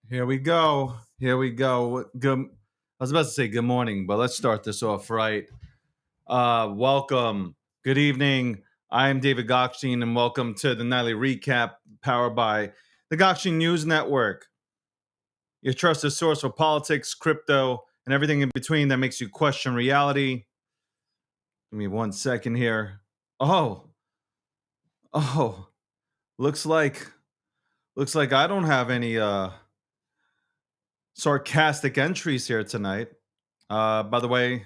Here we go. Here we go. Good. I was about to say good morning, but let's start this off right. Welcome. Good evening. I am David Gokhshtein, and welcome to the nightly recap powered by the Gokhshtein News Network, your trusted source for politics, crypto, and everything in between that makes you question reality. Give me 1 second here. Oh, looks like I don't have any sarcastic entries here tonight. By the way,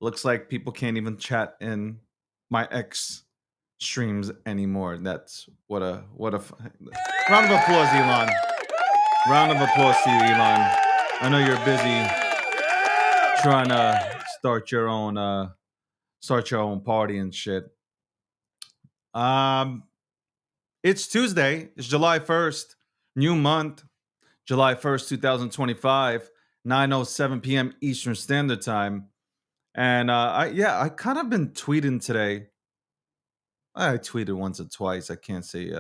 looks like people can't even chat in my X streams anymore. That's round of applause, Elon. Round of applause to you, Elon. I know you're busy trying to start your own party and shit. Um, it's Tuesday. It's July 1st, new month, July 1st, 2025, 9:07 p.m. Eastern Standard Time. And I kind of been tweeting today. I tweeted once or twice. I can't say.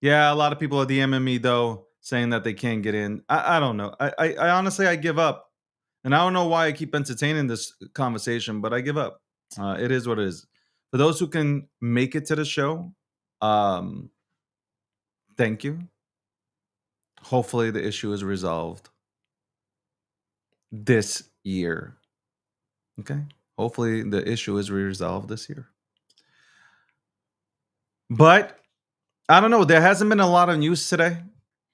Yeah, a lot of people are DMing me though, saying that they can't get in. I don't know. I honestly I give up, and I don't know why I keep entertaining this conversation, but I give up. It is what it is. For those who can make it to the show, um, thank you. Hopefully, the issue is resolved this year. Okay. Hopefully, the issue is resolved this year. But I don't know. There hasn't been a lot of news today.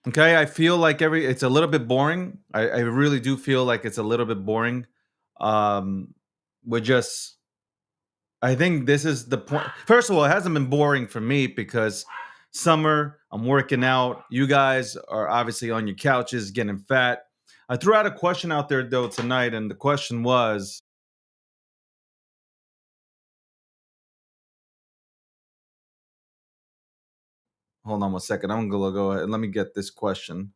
Okay, I feel like it's a little bit boring. I really do feel like it's a little bit boring. Um, we're just. I think this is the point. First of all, it hasn't been boring for me because summer. I'm working out. You guys are obviously on your couches getting fat. I threw out a question out there though tonight, and the question was, hold on 1 second. I'm gonna go ahead. Let me get this question.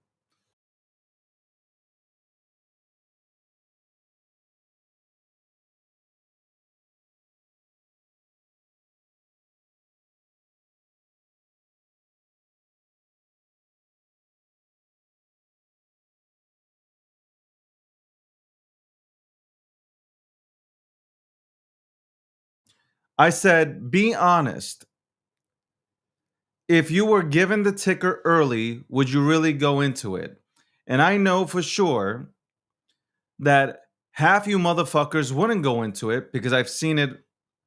I said, be honest. if you were given the ticker early, would you really go into it? And I know for sure that half you motherfuckers wouldn't go into it because I've seen it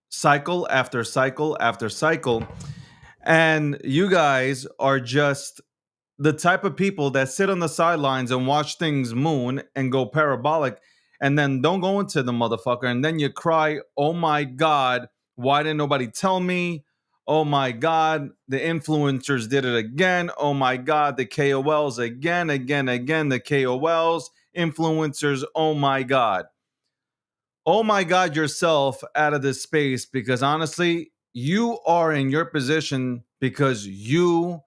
cycle after cycle after cycle. And you guys are just the type of people that sit on the sidelines and watch things moon and go parabolic and then don't go into the motherfucker. And then you cry, oh my God, why didn't nobody tell me? Oh my God, the influencers did it again. Oh my God, the KOLs again, the KOLs, influencers. Oh my God. Oh my God, yourself out of this space because honestly, you are in your position because and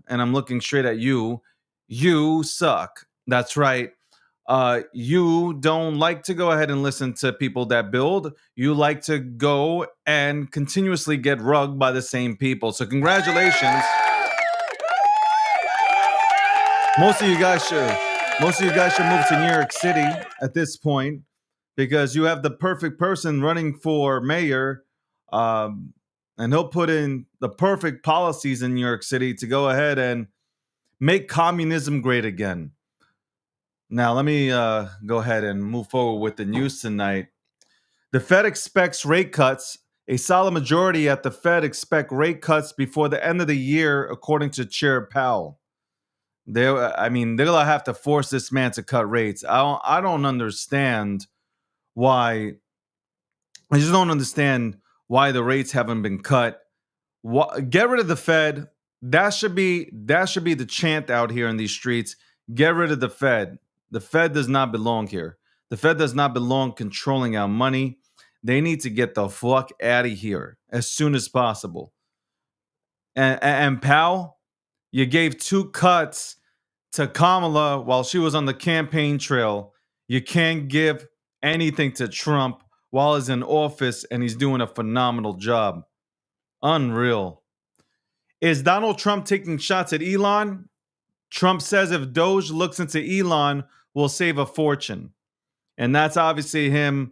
I'm looking straight at you suck. That's right. You don't like to go ahead and listen to people that build. You like to go and continuously get rugged by the same people. So congratulations. Most of you guys should move to New York City at this point because you have the perfect person running for mayor. Um, and he'll put in the perfect policies in New York City to go ahead and make communism great again. Now, let me go ahead and move forward with the news tonight. The Fed expects rate cuts. A solid majority at the Fed expect rate cuts before the end of the year, according to Chair Powell. They're gonna have to force this man to cut rates. I don't understand why. I just don't understand why the rates haven't been cut. Get rid of the Fed. That should be the chant out here in these streets. Get rid of the Fed. The Fed does not belong here. The Fed does not belong controlling our money. They need to get the fuck out of here as soon as possible. And Powell, you gave two cuts to Kamala while she was on the campaign trail. You can't give anything to Trump while he's in office and he's doing a phenomenal job. Unreal. Is Donald Trump taking shots at Elon? Trump says if Doge looks into Elon, will save a fortune. And that's obviously him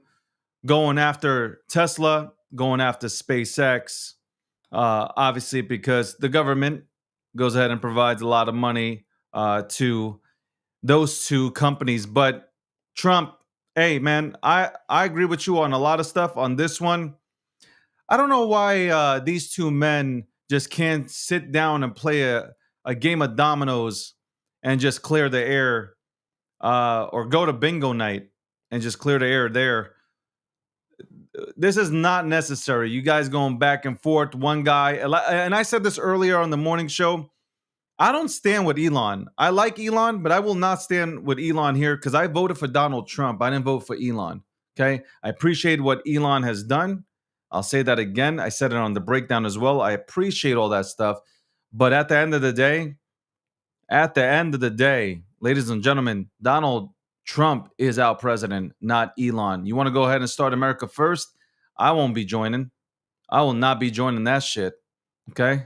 going after Tesla, going after SpaceX, obviously because the government goes ahead and provides a lot of money to those two companies. But Trump, hey man, I agree with you on a lot of stuff. On this one, I don't know why these two men just can't sit down and play a game of dominoes and just clear the air, or go to bingo night and just clear the air there. This is not necessary. You guys going back and forth. One guy, and I said this earlier on the morning show. I don't stand with Elon. I like Elon, but I will not stand with Elon here because I voted for Donald Trump. I didn't vote for Elon. Okay. I appreciate what Elon has done. I'll say that again. I said it on the breakdown as well. I appreciate all that stuff. But at the end of the day, ladies and gentlemen, Donald Trump is our president, not Elon. You want to go ahead and start America first? I won't be joining. I will not be joining that shit. Okay?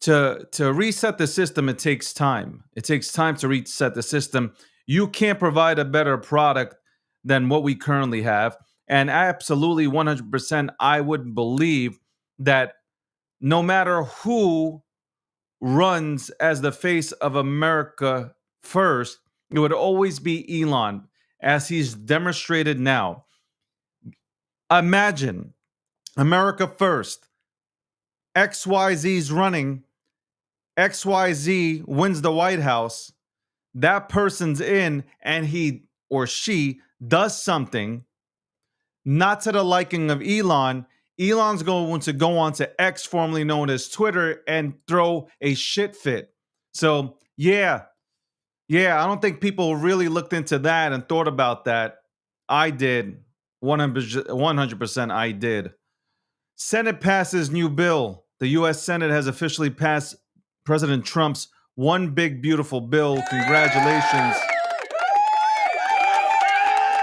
To reset the system, it takes time. It takes time to reset the system. You can't provide a better product than what we currently have. And absolutely 100%, I would believe that no matter who runs as the face of America first, it would always be Elon, as he's demonstrated now. Imagine America first. XYZ's running. XYZ wins the White House. That person's in, and he or she does something not to the liking of Elon. Elon's going to go on to X, formerly known as Twitter, and throw a shit fit. So, yeah, I don't think people really looked into that and thought about that. I did. 100% I did. Senate passes new bill. The U.S. Senate has officially passed President Trump's one big beautiful bill. Congratulations.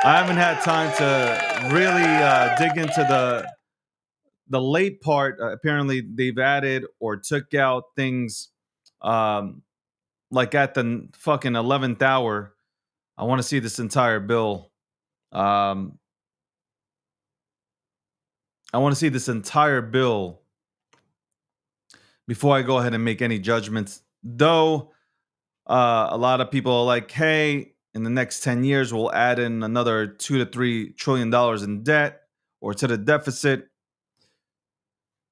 I haven't had time to really dig into the late part. Apparently, they've added or took out things like at the fucking 11th hour. I want to see this entire bill. I want to see this entire bill before I go ahead and make any judgments. Though a lot of people are like, hey, in the next 10 years, we'll add in another 2 to 3 trillion dollars in debt or to the deficit.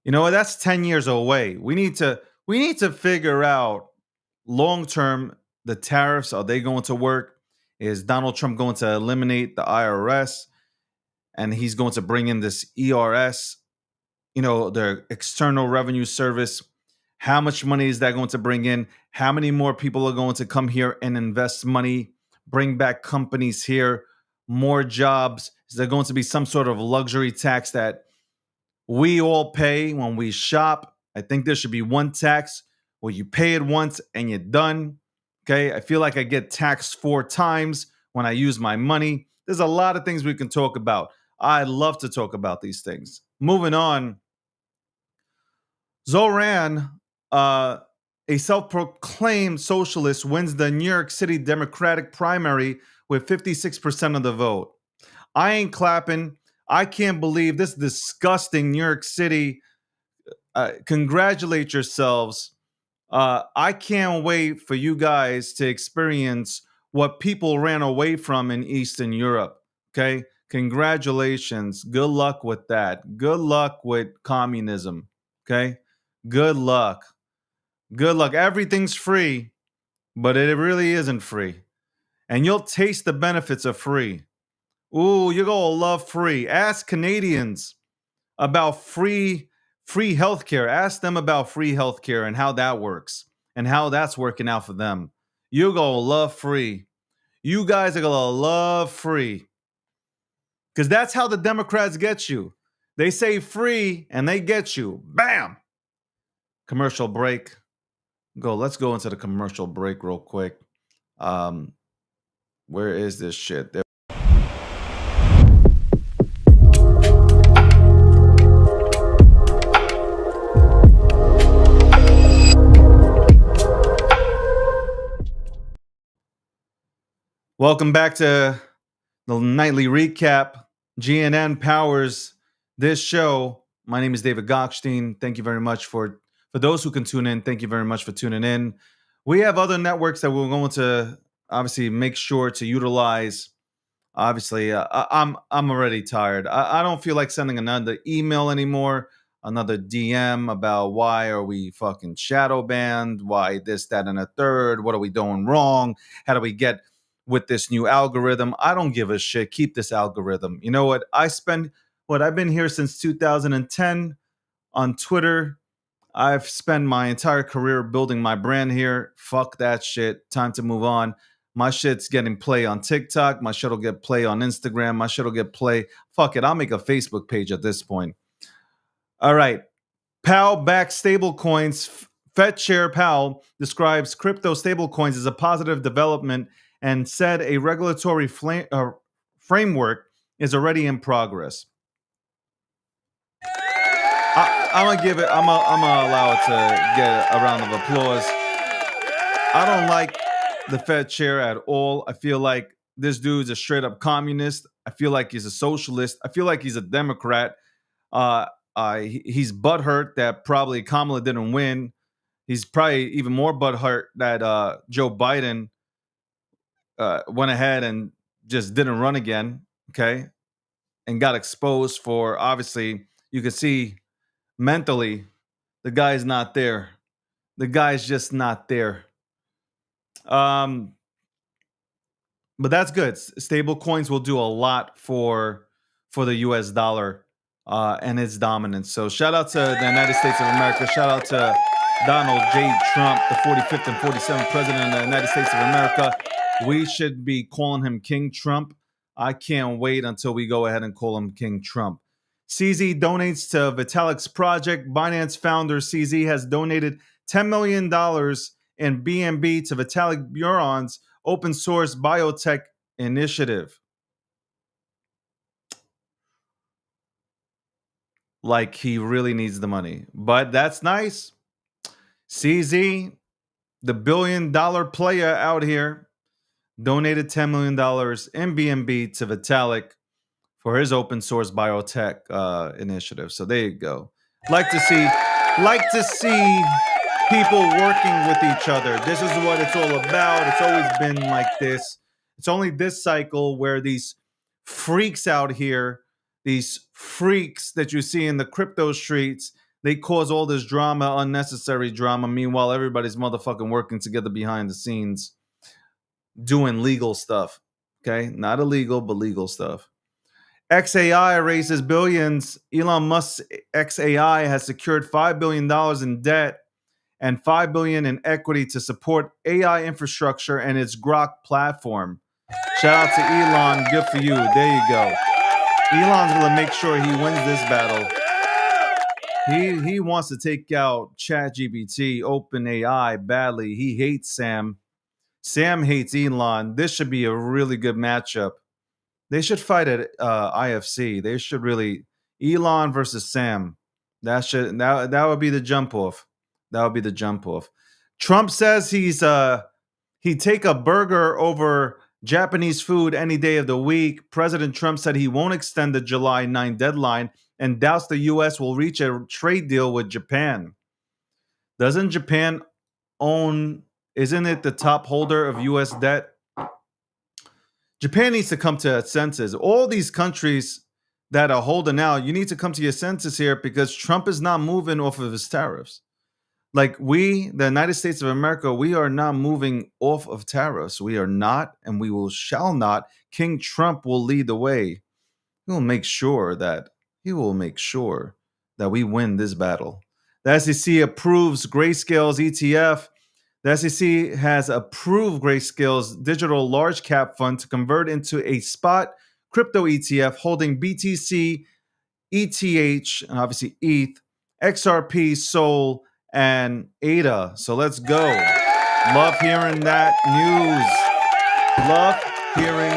You know what? That's 10 years away. We need to figure out long term the tariffs. Are they going to work? Is Donald Trump going to eliminate the IRS and he's going to bring in this ERS, the External Revenue Service? How much money is that going to bring in? How many more people are going to come here and invest money, bring back companies here, more jobs? Is there going to be some sort of luxury tax that we all pay when we shop? I think there should be one tax where you pay it once and you're done. Okay. I feel like I get taxed 4 times when I use my money. There's a lot of things we can talk about. I love to talk about these things. Moving on, Zoran, uh, a self proclaimed socialist, wins the New York City Democratic primary with 56% of the vote. I ain't clapping. I can't believe this disgusting New York City. Congratulate yourselves. I can't wait for you guys to experience what people ran away from in Eastern Europe. Okay. Congratulations. Good luck with that. Good luck with communism. Okay. Good luck. Good luck. Everything's free, but it really isn't free. And you'll taste the benefits of free. Ooh, you're gonna love free. Ask Canadians about free healthcare. Ask them about free healthcare and how that works and how that's working out for them. You're gonna love free. You guys are gonna love free. Because that's how the Democrats get you. They say free and they get you. Bam! Commercial break. Let's go into the commercial break real quick. Um, where is this shit? There. Welcome back to the nightly recap. GNN powers this show. My name is David Gokhshtein. Thank you very much for those who can tune in. Thank you very much for tuning in. We have other networks that we're going to obviously make sure to utilize. Obviously, I'm already tired. I don't feel like sending another email anymore, another DM about why are we fucking shadow banned, why this, that, and a third. What are we doing wrong? How do we get with this new algorithm? I don't give a shit. Keep this algorithm. You know what? I've been here since 2010 on Twitter. I've spent my entire career building my brand here. Fuck that shit. Time to move on. My shit's getting play on TikTok. My shit will get play on Instagram. My shit will get play. Fuck it. I'll make a Facebook page at this point. All right. Powell backs stablecoins. Fed Chair Powell describes crypto stablecoins as a positive development and said a regulatory framework is already in progress. I'm gonna give it. I'm gonna allow it to get a round of applause. I don't like the Fed chair at all. I feel like this dude's a straight up communist. I feel like he's a socialist. I feel like he's a Democrat. He's butthurt that probably Kamala didn't win. He's probably even more butthurt that Joe Biden went ahead and just didn't run again. Okay, and got exposed for, obviously you could see mentally the guy's not there. The guy's just not there. But that's good. Stable coins will do a lot for the US dollar and its dominance. So shout out to the United States of America. Shout out to Donald J. Trump, the 45th and 47th president of the United States of America. We should be calling him King Trump. I can't wait until we go ahead and call him King Trump. CZ donates to Vitalik's project. Binance founder CZ has donated $10 million in BNB to Vitalik Buterin's open source biotech initiative. Like he really needs the money. But that's nice. CZ, the billion-dollar player out here, donated $10 million in BNB to Vitalik for his open source biotech initiative. So there you go. Like to see like to see people working with each other. This is what it's all about. It's always been like this. It's only this cycle where these freaks out here, these freaks that you see in the crypto streets, they cause all this drama, unnecessary drama. Meanwhile, everybody's motherfucking working together behind the scenes, doing legal stuff. Okay? Not illegal, but legal stuff. XAI raises billions. Elon Musk's XAI has secured $5 billion in debt and $5 billion in equity to support AI infrastructure and its Grok platform. Shout out to Elon. Good for you. There you go. Elon's going to make sure he wins this battle. He wants to take out ChatGPT, OpenAI badly. He hates Sam. Sam hates Elon. This should be a really good matchup. They should fight at IFC. They should really Elon versus Sam. That would be the jump off. That would be the jump off. Trump says he'd take a burger over Japanese food any day of the week. President Trump said he won't extend the July 9 deadline and doubts the U.S. will reach a trade deal with Japan. Doesn't Japan isn't it the top holder of U.S. debt? Japan needs to come to its senses. All these countries that are holding out, you need to come to your senses here because Trump is not moving off of his tariffs. Like the United States of America, we are not moving off of tariffs. We are not, and shall not. King Trump will lead the way. He will make sure that we win this battle. The SEC approves Grayscale's ETF. The SEC has approved Grayscale's digital large cap fund to convert into a spot crypto ETF holding BTC, ETH, and obviously ETH, XRP, Sol, and ADA. So let's go. Love hearing that news. Love hearing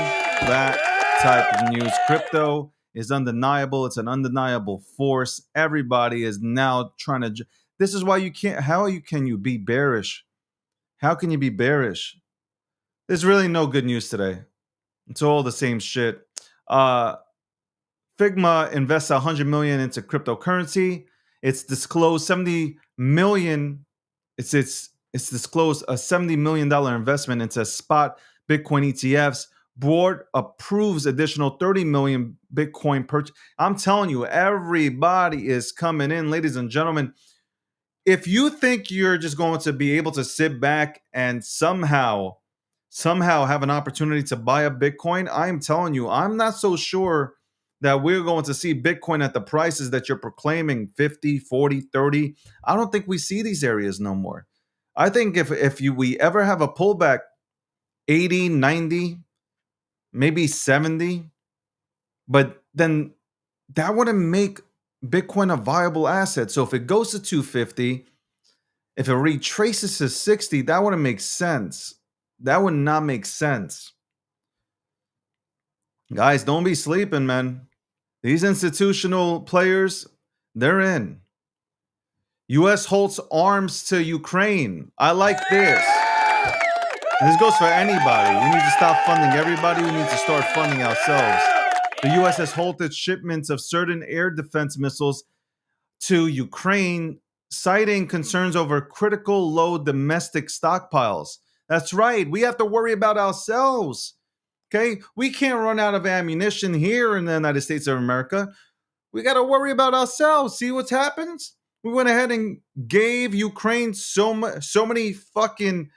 that type of news. Crypto is undeniable. It's an undeniable force. Everybody is now trying to. This is why you can't. Can you be bearish? How can you be bearish? There's really no good news today. It's all the same shit. Figma invests $100 million into cryptocurrency. It's disclosed $70 million. It's disclosed a $70 million investment into spot Bitcoin ETFs. Board approves additional 30 million Bitcoin purchase. I'm telling you, everybody is coming in, ladies and gentlemen. If you think you're just going to be able to sit back and somehow have an opportunity to buy a Bitcoin, I'm telling you, I'm not so sure that we're going to see Bitcoin at the prices that you're proclaiming, 50, 40, 30. I don't think we see these areas no more. I think if we ever have a pullback, 80, 90, maybe 70, but then that wouldn't make Bitcoin a viable asset. So if it goes to 250, if it retraces to 60, that wouldn't make sense. That would not make sense. Guys, don't be sleeping, man. These institutional players, they're in. U.S. holds arms to Ukraine. I like this. And this goes for anybody. We need to stop funding everybody. We need to start funding ourselves. The U.S. has halted shipments of certain air defense missiles to Ukraine, citing concerns over critical low domestic stockpiles. That's right. We have to worry about ourselves. Okay? We can't run out of ammunition here in the United States of America. We got to worry about ourselves. See what happens? We went ahead and gave Ukraine so many fucking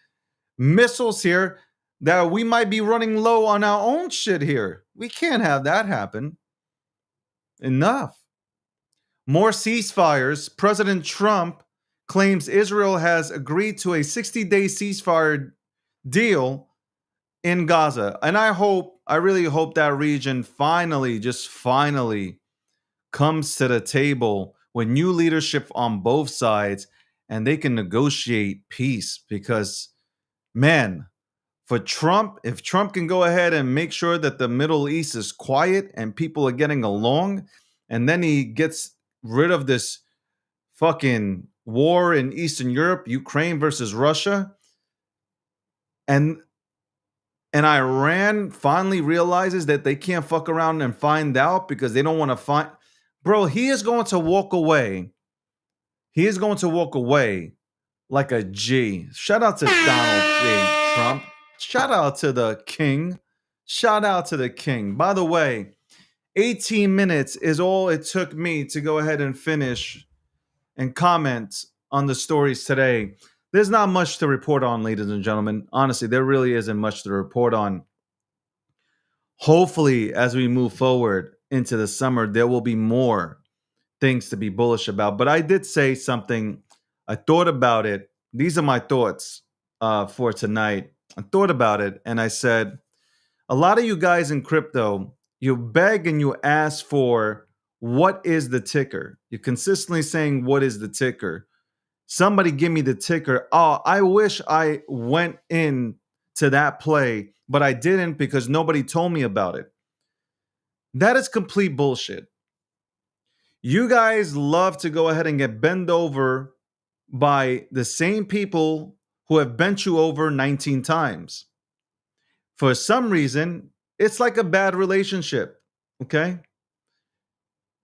missiles here that we might be running low on our own shit here. We can't have that happen. Enough. More ceasefires. President Trump claims Israel has agreed to a 60-day ceasefire deal in Gaza. And I really hope that region finally comes to the table with new leadership on both sides and they can negotiate peace. Because, man, for Trump, if Trump can go ahead and make sure that the Middle East is quiet and people are getting along, and then he gets rid of this fucking war in Eastern Europe, Ukraine versus Russia, and Iran finally realizes that they can't fuck around and find out because they don't want to find. Bro, he is going to walk away He is going to walk away like a G. Shout out to Donald J. Trump. Shout out to the king. Shout out to the king. By the way, 18 minutes is all it took me to go ahead and finish and comment on the stories today. There's not much to report on, ladies and gentlemen. Honestly, there really isn't much to report on. Hopefully, as we move forward into the summer, there will be more things to be bullish about. But I did say something. I thought about it. These are my thoughts for tonight. I thought about it and I said, a lot of you guys in crypto, you beg and you ask for what is the ticker? You're consistently saying, what is the ticker? Somebody give me the ticker. Oh, I wish I went in to that play, but I didn't because nobody told me about it. That is complete bullshit. You guys love to go ahead and get bent over by the same people who have bent you over 19 times. For some reason, it's like a bad relationship, okay?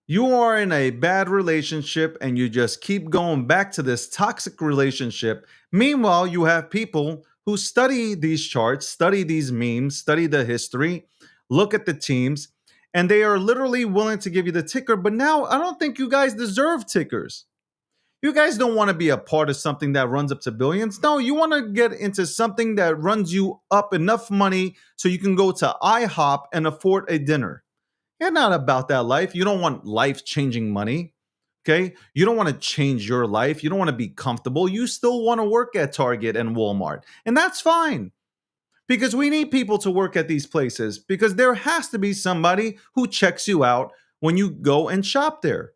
You are in a bad relationship and you just keep going back to this toxic relationship. Meanwhile, you have people who study these charts, study these memes, study the history, look at the teams, and they are literally willing to give you the ticker. But now I don't think you guys deserve tickers. You guys don't want to be a part of something that runs up to billions. No, you want to get into something that runs you up enough money so you can go to IHOP and afford a dinner. You're not about that life. You don't want life-changing money. Okay? You don't want to change your life. You don't want to be comfortable. You still want to work at Target and Walmart. And that's fine. Because we need people to work at these places because there has to be somebody who checks you out when you go and shop there.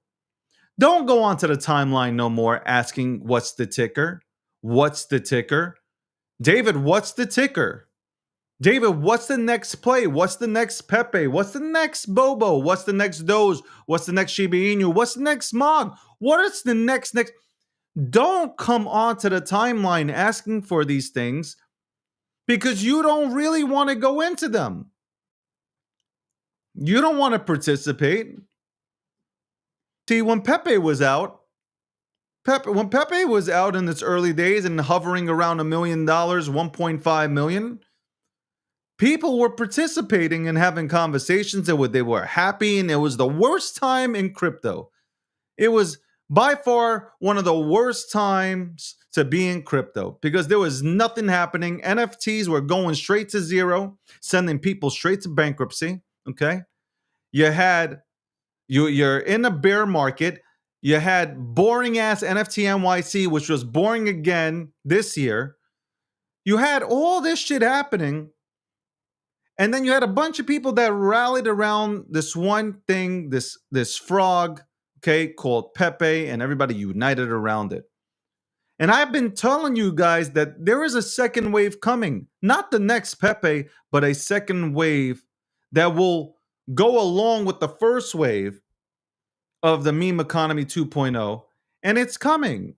Don't go onto the timeline no more asking what's the ticker? What's the ticker? David, what's the ticker? David, what's the next play? What's the next Pepe? What's the next Bobo? What's the next Doge? What's the next Shiba Inu? What's the next Smog? What is the next? Don't come onto the timeline asking for these things because you don't really want to go into them. You don't want to participate. See, when Pepe was out in its early days and hovering around $1 million, 1.5 million, people were participating and having conversations and they were happy, and it was the worst time in crypto. It was by far one of the worst times to be in crypto because there was nothing happening. NFTs were going straight to zero, sending people straight to bankruptcy. Okay. You're in a bear market. You had boring ass NFT NYC, which was boring again this year. You had all this shit happening. And then you had a bunch of people that rallied around this one thing, this frog, okay, called Pepe, and everybody united around it. And I've been telling you guys that there is a second wave coming. Not the next Pepe, but a second wave that will go along with the first wave of the meme economy 2.0. And it's coming.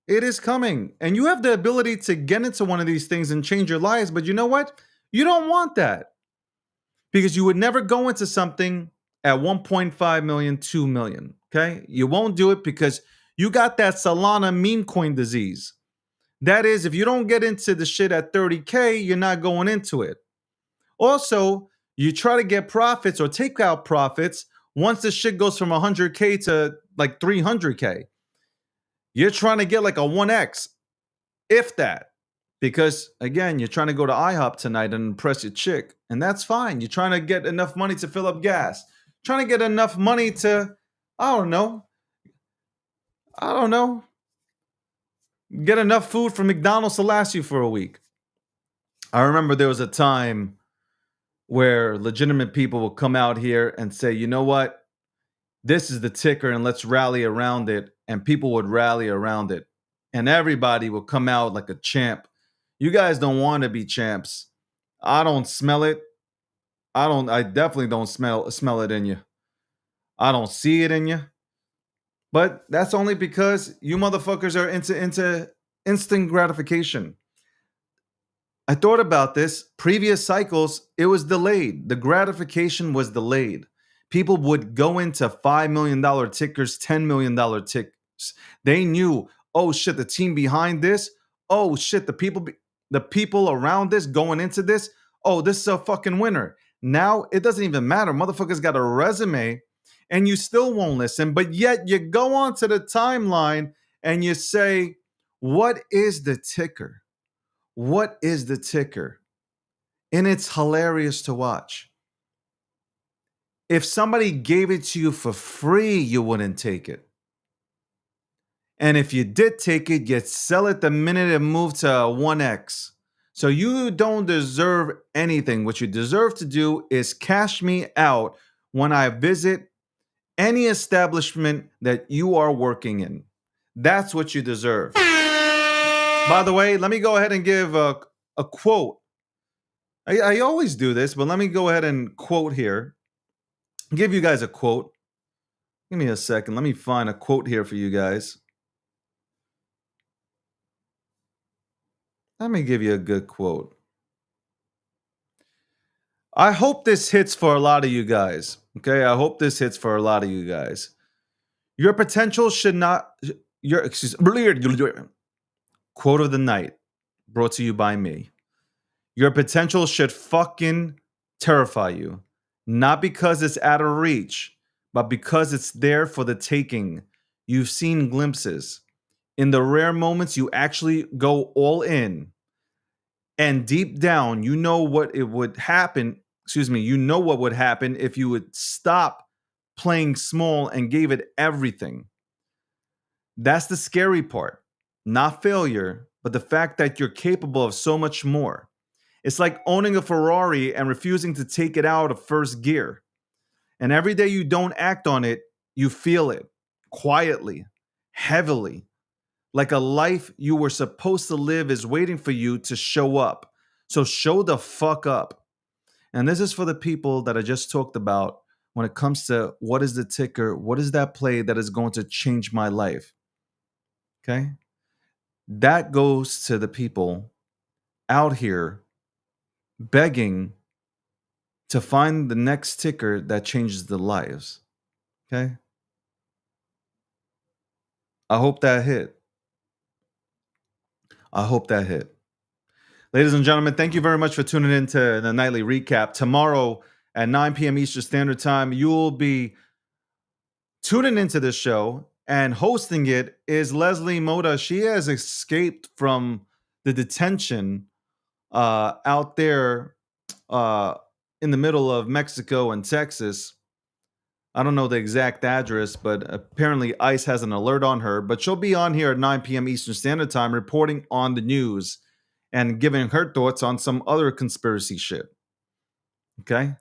It is coming. And you have the ability to get into one of these things and change your lives. But you know what? You don't want that. Because you would never go into something at 1.5 million, 2 million. Okay? You won't do it because you got that Solana meme coin disease. That is, if you don't get into the shit at 30K, you're not going into it. Also, you try to get profits or take out profits once the shit goes from 100K to like 300K. You're trying to get like a 1x, if that. Because, again, you're trying to go to IHOP tonight and impress your chick. And that's fine. You're trying to get enough money to fill up gas. Trying to get enough money to, I don't know. Get enough food from McDonald's to last you for a week. I remember there was a time where legitimate people would come out here and say, you know what? This is the ticker and let's rally around it. And people would rally around it. And everybody would come out like a champ. You guys don't want to be champs. I don't smell it. I definitely don't smell it in you. I don't see it in you. But that's only because you motherfuckers are into instant gratification. I thought about this. Previous cycles, it was delayed. The gratification was delayed. People would go into $5 million tickers, $10 million They knew, oh shit, the team behind this, oh shit, the people around this going into this, oh, this is a fucking winner. Now it doesn't even matter. Motherfuckers got a resume and you still won't listen, but yet you go onto the timeline and you say, what is the ticker? What is the ticker? And it's hilarious to watch. If somebody gave it to you for free, you wouldn't take it. And if you did take it, you'd sell it the minute it moved to 1x. So you don't deserve anything. What you deserve to do is cash me out when I visit any establishment that you are working in. That's what you deserve. By the way, let me go ahead and give a quote. I always do this, but let me go ahead and quote here. Give you guys a quote. Give me a second. Let me find a quote here for you guys. Let me give you a good quote. I hope this hits for a lot of you guys. Okay, I hope this hits for a lot of you guys. Your potential should not. Your excuse. Quote of the night, brought to you by me. Your potential should fucking terrify you, not because it's out of reach, but because it's there for the taking. You've seen glimpses. In the rare moments you actually go all in, and deep down, you know what it would happen. Excuse me, you know what would happen if you would stop playing small and gave it everything. That's the scary part. Not failure, but the fact that you're capable of so much more. It's like owning a Ferrari and refusing to take it out of first gear. And every day you don't act on it, you feel it quietly, heavily, like a life you were supposed to live is waiting for you to show up. So show the fuck up. And this is for the people that I just talked about when it comes to what is the ticker, what is that play that is going to change my life? Okay? That goes to the people out here begging to find the next ticker that changes their lives. Okay? I hope that hit. I hope that hit. Ladies and gentlemen, thank you very much for tuning in to the nightly recap. Tomorrow at 9 p.m. Eastern Standard Time, you will be tuning into this show, and hosting it is Leslie Moda. She has escaped from the detention out there in the middle of Mexico and Texas. I don't know the exact address, but apparently ICE has an alert on her. But she'll be on here at 9 p.m. Eastern Standard Time reporting on the news and giving her thoughts on some other conspiracy shit. Okay?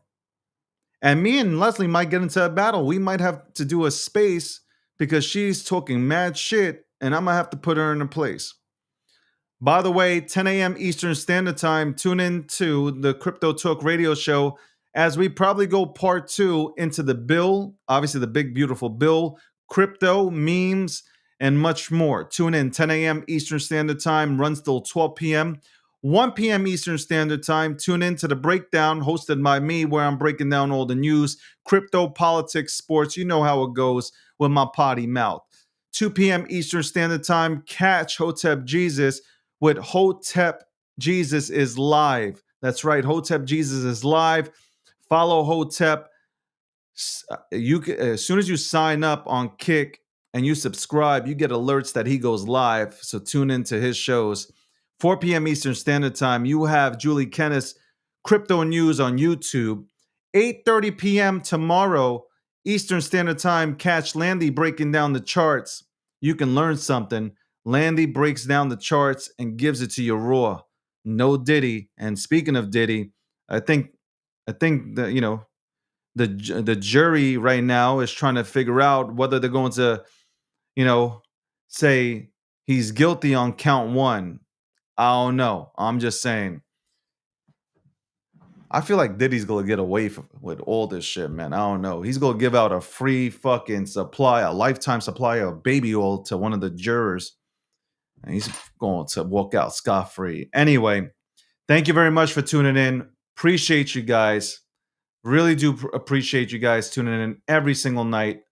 And me and Leslie might get into a battle. We might have to do a space because she's talking mad shit and I'm going to have to put her in her place. By the way, 10 a.m. Eastern Standard Time, tune in to the Crypto Talk radio show as we probably go part 2 into the bill, obviously the big, beautiful bill, crypto, memes, and much more. Tune in 10 a.m. Eastern Standard Time, runs till 12 p.m. 1 p.m. Eastern Standard Time, tune in to the breakdown hosted by me where I'm breaking down all the news, crypto, politics, sports. You know how it goes with my potty mouth. 2 p.m. Eastern Standard Time, catch Hotep Jesus with Hotep Jesus is live. That's right, Hotep Jesus is live. Follow Hotep. You can, as soon as you sign up on Kick and you subscribe, you get alerts that he goes live. So tune into his shows. 4 p.m. Eastern Standard Time, you have Julie Kennis Crypto News on YouTube. 8:30 p.m. tomorrow, Eastern Standard Time, catch Landy breaking down the charts. You can learn something. Landy breaks down the charts and gives it to you raw. No Diddy. And speaking of Diddy, I think that, you know, the jury right now is trying to figure out whether they're going to, you know, say he's guilty on count 1. I don't know. I'm just saying. I feel like Diddy's gonna get away with all this shit, man. I don't know. He's gonna give out a free fucking supply, a lifetime supply of baby oil to one of the jurors, and he's going to walk out scot-free. Anyway, thank you very much for tuning in. Appreciate you guys. Really do appreciate you guys tuning in every single night.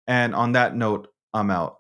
And on that note, I'm out.